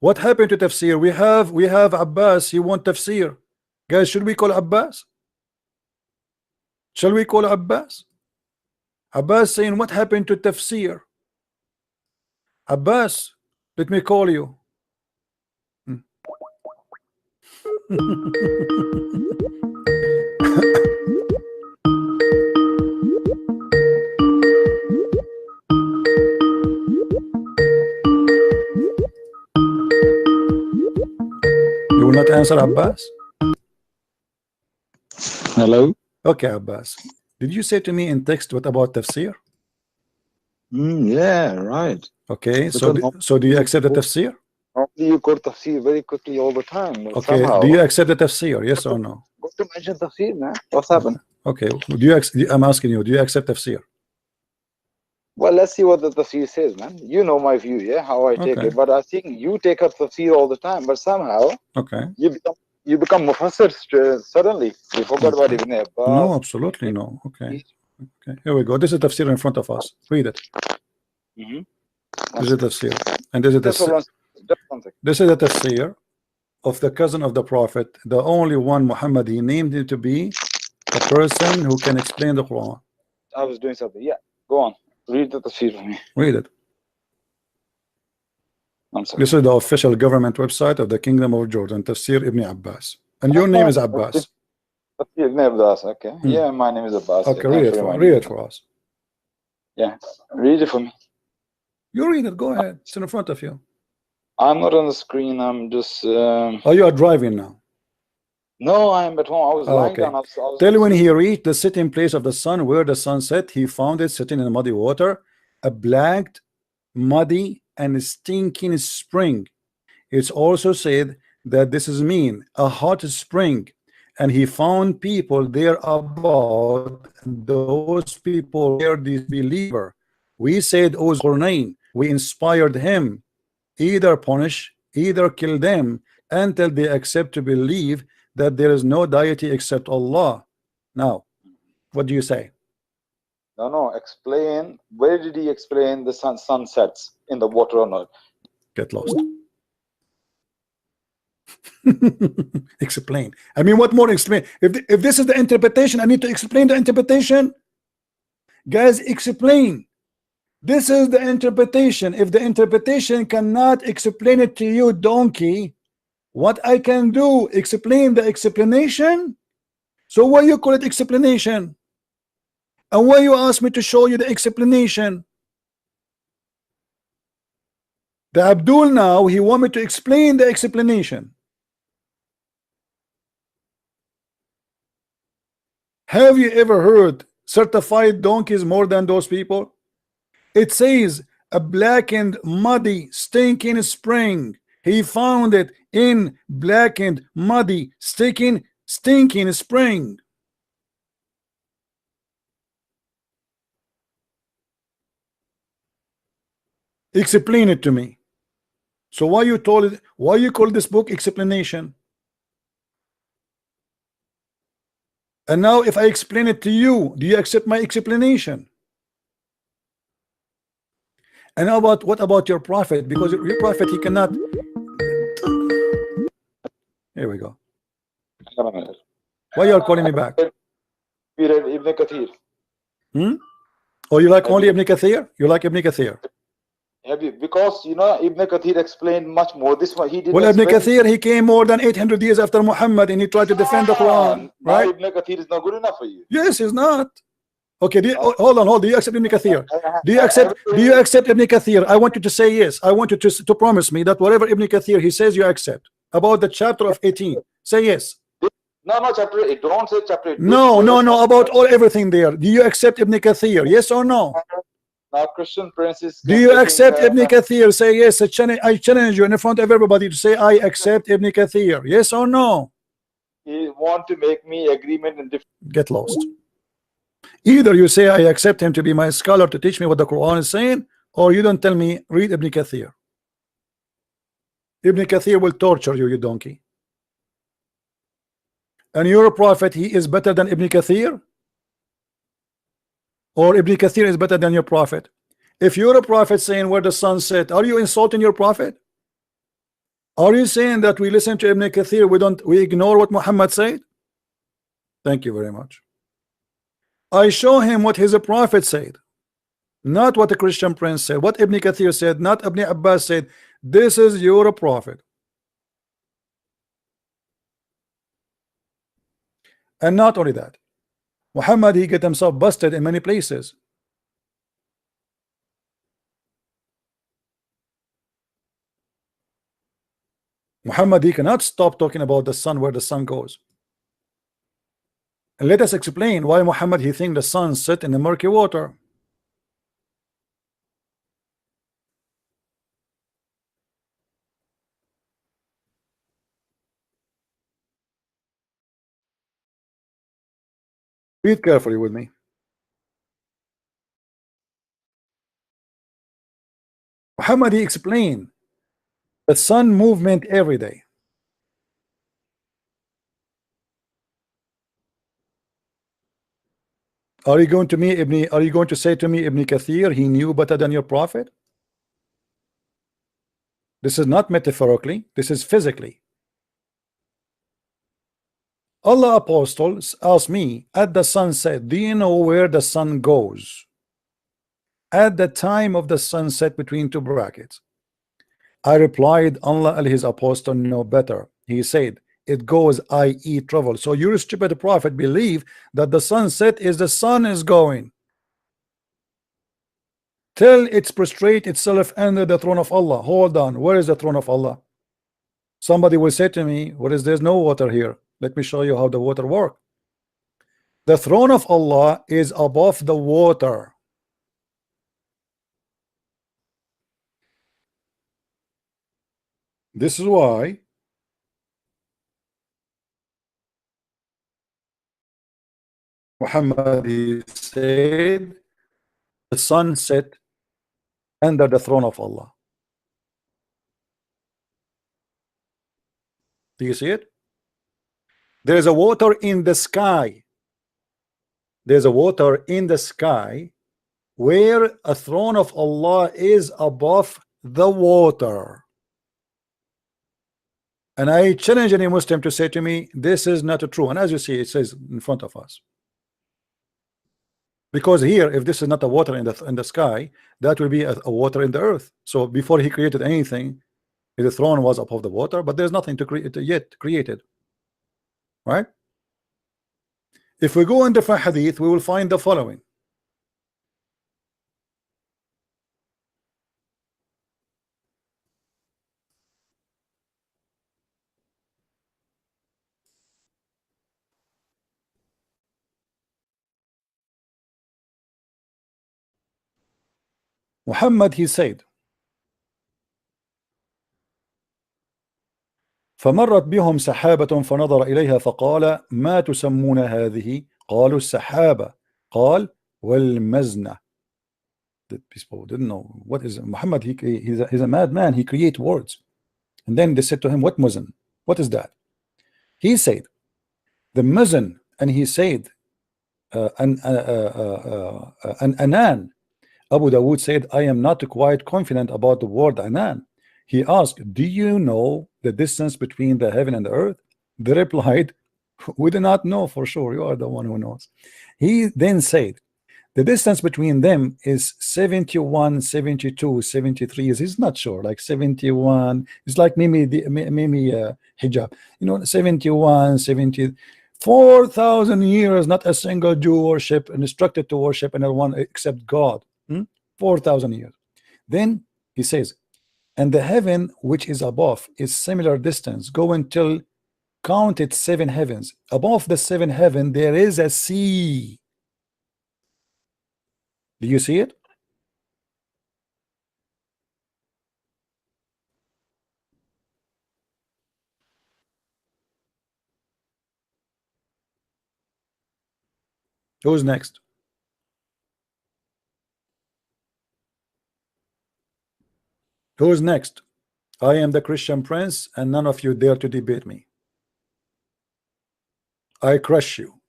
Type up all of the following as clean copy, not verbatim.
What happened to tafsir? We have Abbas. He want tafsir. Guys, should we call Abbas? Shall we call Abbas? Abbas saying, what happened to tafsir? Abbas, let me call you. You will not answer, Abbas? Hello? Okay, Abbas. Did you say to me in text what about tafsir? Yeah, right. Okay, Because so do you accept the tafsir? normally you quote tafsir very quickly all the time. But Okay, somehow, do you accept the tafsir? Yes or no? got to mention tafsir, man. What's happened? Okay, I'm asking you, do you accept tafsir? Well, let's see what the tafsir says, man. You know my view, yeah, how I take Okay. it. But I think you take up tafsir all the time. But somehow, Okay. you become mufassir suddenly. You forgot about Ibn Abbas. No, absolutely no. Okay. Okay. Here we go. This is tafsir in front of us. Read it. This is tafsir, and this is tafsir. This is the tafsir of the cousin of the Prophet, the only one, Muhammad. He named him to be a person who can explain the Quran. I was doing something. Yeah, go on. Read the tafsir for me. Read it. I'm sorry. This is the official government website of the Kingdom of Jordan, Tafsir Ibn Abbas. And your name is Abbas. Ibn Abbas, okay. Yeah, my name is Abbas. Okay, Yeah, read it for us. Yeah, read it for me. You read it, go ahead. It's in front of you. I'm not on the screen, I'm just... Oh, you are driving now? No, I'm at home. I was lying down. Tell when he reached the sitting place of the sun, where the sun set, he found it sitting in muddy water, a black, muddy, and stinking spring. It's also said that this is mean a hot spring, and he found people there about. Those people were disbeliever. We said, O Zulqarnain, we inspired him, either punish, either kill them until they accept to believe that there is no deity except Allah. Now, what do you say? No, explain. Where did he explain the sun sets in the water or not? Get lost. Explain. I mean, what more explain? If this is the interpretation, I need to explain the interpretation. Guys, explain. This is the interpretation. If the interpretation cannot explain it to you, donkey, what I can do, explain the explanation. So why you call it explanation? And why you ask me to show you the explanation? The Abdul now, he want me to explain the explanation. Have you ever heard certified donkeys more than those people? It says a blackened, muddy, stinking spring. He found it in blackened, muddy, stinking spring. Explain it to me. So why you told it? Why you call this book explanation? And now, if I explain it to you, do you accept my explanation? And how about what about your prophet? Because your prophet, he cannot. Here we go. Why you are calling me back? We read Ibn Kathir. Oh, you like only Ibn Kathir? You like Ibn Kathir? Have you? Because you know Ibn Kathir explained much more. This one he did. Well, Ibn Kathir, he came more than 800 years after Muhammad, and he tried to defend the Quran, right? Ibn Kathir is not good enough for you. Yes, he's not. Okay, hold on. Do you accept Ibn Kathir? Do you accept Ibn Kathir? I want you to say yes. I want you to promise me that whatever Ibn Kathir he says, you accept. About the chapter of 18, say yes. No, chapter 8. Don't say chapter 8. No. About everything there. Do you accept Ibn Kathir? Yes or no? Now, Christian princes. Do you accept Ibn Kathir? Say yes. I challenge you in front of everybody to say I accept Ibn Kathir. Yes or no? You want to make me agreement in different. Get lost. Either you say I accept him to be my scholar to teach me what the Quran is saying, or you don't tell me read Ibn Kathir. Ibn Kathir will torture you, you donkey. And your prophet, he is better than Ibn Kathir? Or Ibn Kathir is better than your prophet? If you're a prophet saying where the sun set, are you insulting your prophet? Are you saying that we listen to Ibn Kathir, we ignore what Muhammad said? Thank you very much. I show him what his prophet said, not what the Christian prince said, what Ibn Kathir said, not Ibn Abbas said. This is your prophet. And not only that, Muhammad, he get himself busted in many places. Muhammad, he cannot stop talking about the sun, where the sun goes. And let us explain why Muhammad, he think the sun set in the murky water. Read carefully with me. Muhammad, he explained the sun movement every day. Are you going to say to me, Ibn Kathir, he knew better than your prophet? This is not metaphorically, this is physically. Allah apostles asked me at the sunset, do you know where the sun goes? At the time of the sunset, between two brackets. I replied, Allah and his apostle know better. He said, it goes, i.e. travel. So your stupid prophet believe that the sunset is the sun is going till it's prostrate itself under the throne of Allah. Hold on, where is the throne of Allah? Somebody will say to me, what is, there's no water here. Let me show you how the water works. The throne of Allah is above the water. This is why Muhammad, he said the sun set under the throne of Allah. Do you see it? There is a water in the sky. There's a water in the sky where a throne of Allah is above the water. And I challenge any Muslim to say to me, this is not true. And as you see, it says in front of us. Because here, if this is not a water in the sky, that will be a water in the earth. So before he created anything, the throne was above the water, but there's nothing to create yet created. Right? If we go in different hadith, we will find the following. Muhammad, he said, فمرت بهم سحابة فنظر إليها فقال ما تسمون هذه؟ قالوا السحابة. قال والمزنة. The people didn't know what is Muhammad. He's a madman. He creates words. And then they said to him, what muzn? What is that? He said the muzn, and he said an anan. Abu Dawood said, I am not quite confident about the word anan. He asked, do you know the distance between the heaven and the earth? They replied, we do not know for sure. You are the one who knows. He then said, the distance between them is 71, 72, 73. He's not sure, like 71. It's like Mimi hijab. You know, 71, 70. 4,000 years, not a single Jew worship, instructed to worship anyone except God. 4,000 years. Then he says, and the heaven which is above is similar distance, go until count it 7 heavens. Above the 7 heaven there is a sea. Do you see it? Who's next? Who's next? I am the Christian prince, and none of you dare to debate me. I crush you.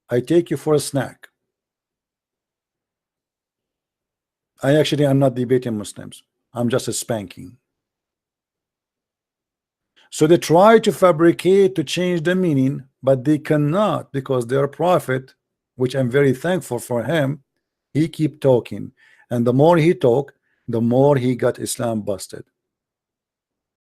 I take you for a snack. I actually am not debating Muslims. I'm just a spanking. So they try to fabricate to change the meaning, but they cannot, because their prophet, which I'm very thankful for him, he keep talking, and the more he talk, the more he got Islam busted.